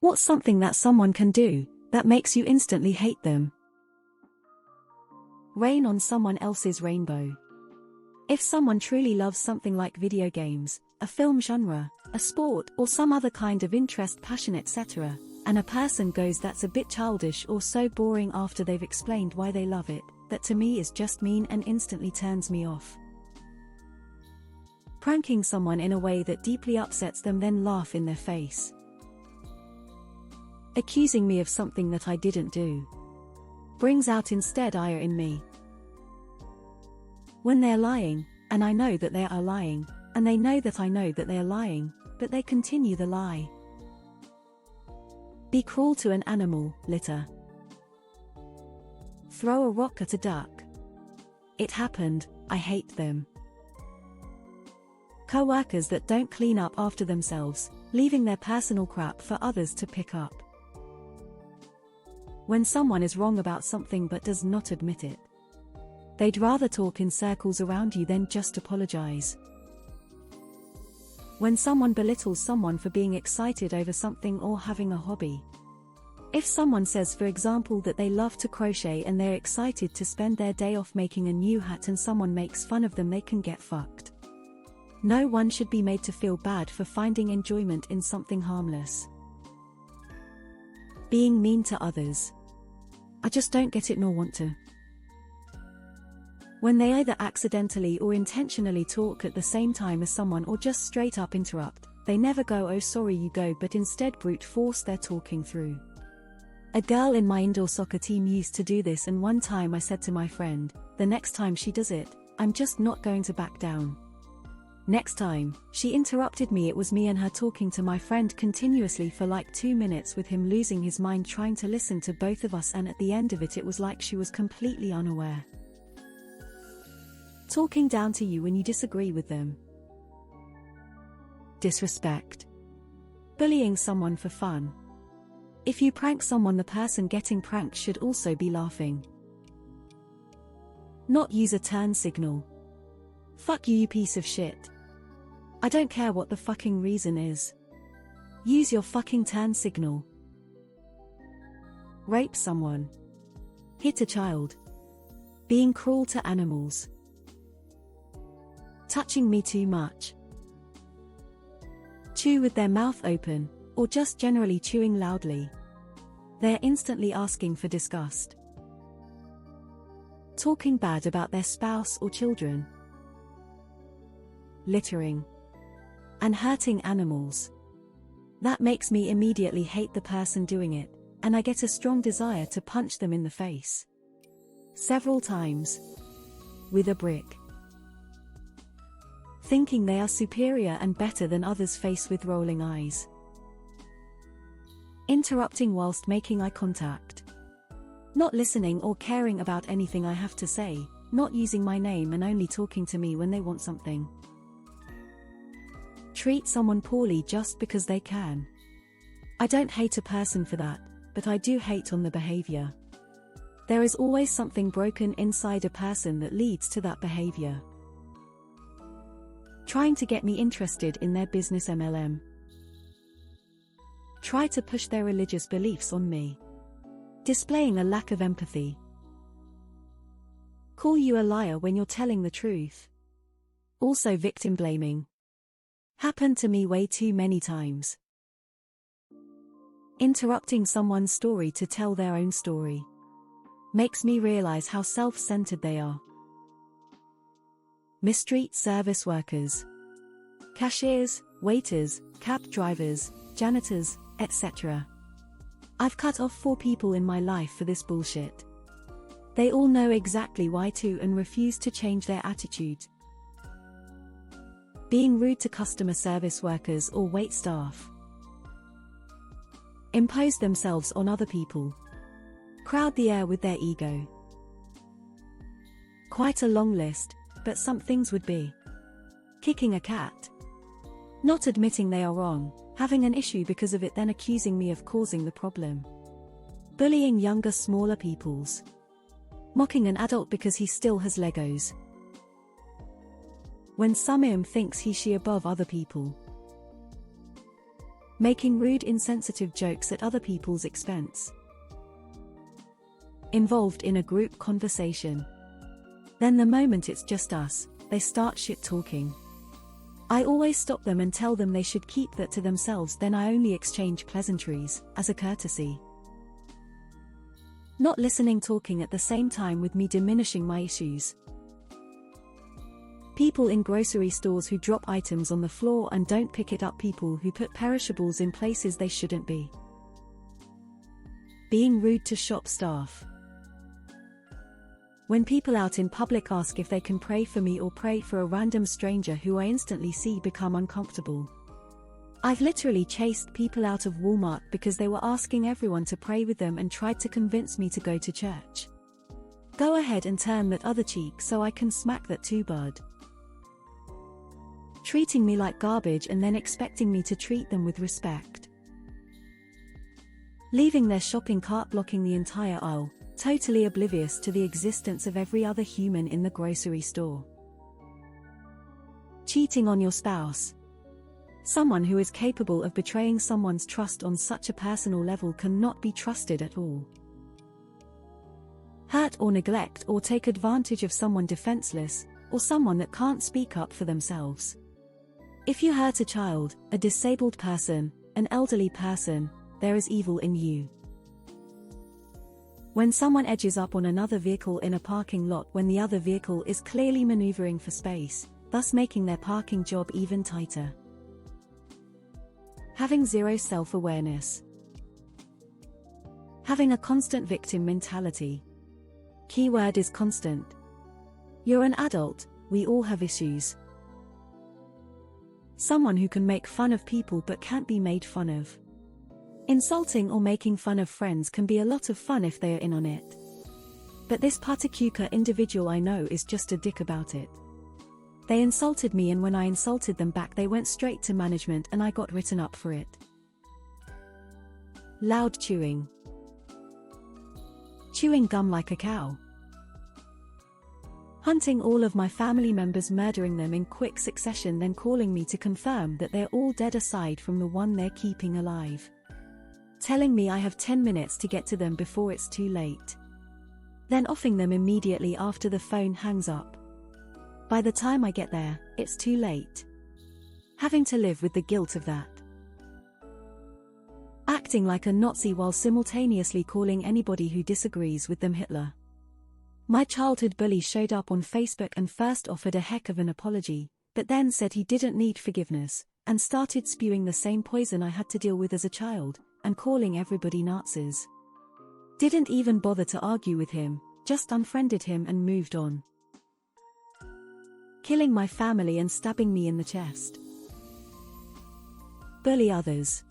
What's something that someone can do that makes you instantly hate them? Rain on someone else's rainbow. If someone truly loves something like video games, a film genre, a sport, or some other kind of interest, passion, etc., and a person goes, "That's a bit childish," or "so boring," after they've explained why they love it, that to me is just mean and instantly turns me off. Pranking someone in a way that deeply upsets them, then laugh in their face. Accusing me of something that I didn't do brings out instead ire in me. When they're lying, and I know that they are lying, and they know that I know that they are lying, but they continue the lie. Be cruel to an animal, litter. Throw a rock at a duck. It happened, I hate them. Co-workers that don't clean up after themselves, leaving their personal crap for others to pick up. When someone is wrong about something but does not admit it, they'd rather talk in circles around you than just apologize. When someone belittles someone for being excited over something or having a hobby. If someone says, for example, that they love to crochet and they're excited to spend their day off making a new hat, and someone makes fun of them, they can get fucked. No one should be made to feel bad for finding enjoyment in something harmless. Being mean to others. I just don't get it nor want to. When they either accidentally or intentionally talk at the same time as someone, or just straight up interrupt, they never go, "Oh sorry," you go, but instead brute force their talking through. A girl in my indoor soccer team used to do this, and one time I said to my friend, "The next time she does it, I'm just not going to back down." Next time, she interrupted me. It was me and her talking to my friend continuously for like 2 minutes, with him losing his mind trying to listen to both of us, and at the end of it, it was like she was completely unaware. Talking down to you when you disagree with them. Disrespect. Bullying someone for fun. If you prank someone, the person getting pranked should also be laughing. Not use a turn signal. Fuck you, you piece of shit. I don't care what the fucking reason is. Use your fucking turn signal. Rape someone. Hit a child. Being cruel to animals. Touching me too much. Chew with their mouth open, or just generally chewing loudly. They're instantly asking for disgust. Talking bad about their spouse or children. Littering. And hurting animals. That makes me immediately hate the person doing it, and I get a strong desire to punch them in the face. Several times. With a brick. Thinking they are superior and better than others, face with rolling eyes. Interrupting whilst making eye contact. Not listening or caring about anything I have to say, not using my name and only talking to me when they want something. Treat someone poorly just because they can. I don't hate a person for that, but I do hate on the behavior. There is always something broken inside a person that leads to that behavior. Trying to get me interested in their business MLM. Try to push their religious beliefs on me. Displaying a lack of empathy. Call you a liar when you're telling the truth. Also victim blaming. Happened to me way too many times. Interrupting someone's story to tell their own story. Makes me realize how self-centered they are. Mistreat service workers. Cashiers, waiters, cab drivers, janitors, etc. I've cut off 4 people in my life for this bullshit. They all know exactly why to and refuse to change their attitude. Being rude to customer service workers or wait staff. Impose themselves on other people. Crowd the air with their ego. Quite a long list, but some things would be. Kicking a cat. Not admitting they are wrong, having an issue because of it, then accusing me of causing the problem. Bullying younger, smaller peoples. Mocking an adult because he still has Legos. When some thinks he/she above other people. Making rude, insensitive jokes at other people's expense. Involved in a group conversation. Then the moment it's just us, they start shit-talking. I always stop them and tell them they should keep that to themselves, then I only exchange pleasantries, as a courtesy. Not listening, talking at the same time with me, diminishing my issues. People in grocery stores who drop items on the floor and don't pick it up. People who put perishables in places they shouldn't be. Being rude to shop staff. When people out in public ask if they can pray for me or pray for a random stranger who I instantly see, become uncomfortable. I've literally chased people out of Walmart because they were asking everyone to pray with them and tried to convince me to go to church. Go ahead and turn that other cheek so I can smack that too, bud. Treating me like garbage and then expecting me to treat them with respect. Leaving their shopping cart blocking the entire aisle, totally oblivious to the existence of every other human in the grocery store. Cheating on your spouse. Someone who is capable of betraying someone's trust on such a personal level cannot be trusted at all. Hurt or neglect or take advantage of someone defenseless, or someone that can't speak up for themselves. If you hurt a child, a disabled person, an elderly person, there is evil in you. When someone edges up on another vehicle in a parking lot when the other vehicle is clearly maneuvering for space, thus making their parking job even tighter. Having zero self-awareness. Having a constant victim mentality. Keyword is constant. You're an adult, we all have issues. Someone who can make fun of people but can't be made fun of. Insulting or making fun of friends can be a lot of fun if they are in on it. But this particular individual I know is just a dick about it. They insulted me, and when I insulted them back they went straight to management and I got written up for it. Loud chewing. Chewing gum like a cow. Hunting all of my family members, murdering them in quick succession, then calling me to confirm that they're all dead aside from the one they're keeping alive. Telling me I have 10 minutes to get to them before it's too late. Then offing them immediately after the phone hangs up. By the time I get there, it's too late. Having to live with the guilt of that. Acting like a Nazi while simultaneously calling anybody who disagrees with them Hitler. My childhood bully showed up on Facebook and first offered a heck of an apology, but then said he didn't need forgiveness, and started spewing the same poison I had to deal with as a child, and calling everybody Nazis. Didn't even bother to argue with him, just unfriended him and moved on. Killing my family and stabbing me in the chest. Bully others.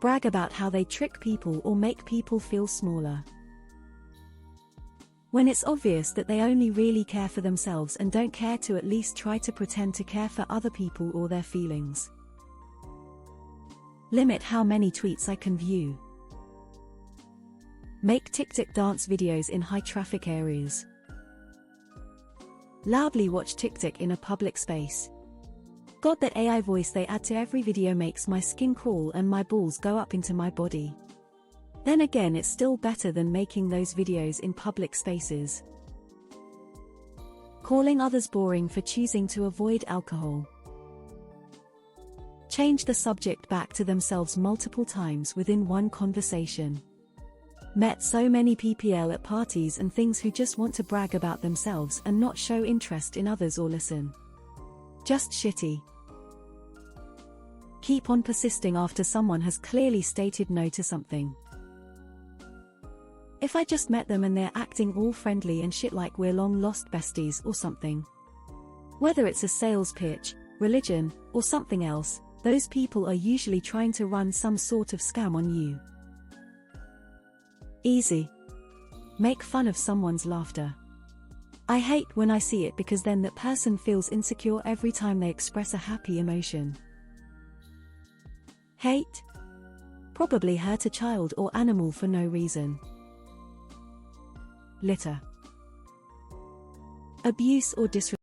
Brag about how they trick people or make people feel smaller. When it's obvious that they only really care for themselves and don't care to at least try to pretend to care for other people or their feelings. Limit how many tweets I can view. Make TikTok dance videos in high traffic areas. Loudly watch TikTok in a public space. God, that AI voice they add to every video makes my skin crawl and my balls go up into my body. Then again, it's still better than making those videos in public spaces. Calling others boring for choosing to avoid alcohol. Change the subject back to themselves multiple times within one conversation. Met so many PPL at parties and things who just want to brag about themselves and not show interest in others or listen. Just shitty. Keep on persisting after someone has clearly stated no to something. If I just met them and they're acting all friendly and shit like we're long-lost besties or something. Whether it's a sales pitch, religion, or something else, those people are usually trying to run some sort of scam on you. Easy. Make fun of someone's laughter. I hate when I see it because then that person feels insecure every time they express a happy emotion. Hate? Probably hurt a child or animal for no reason. Litter. Abuse or disrespect.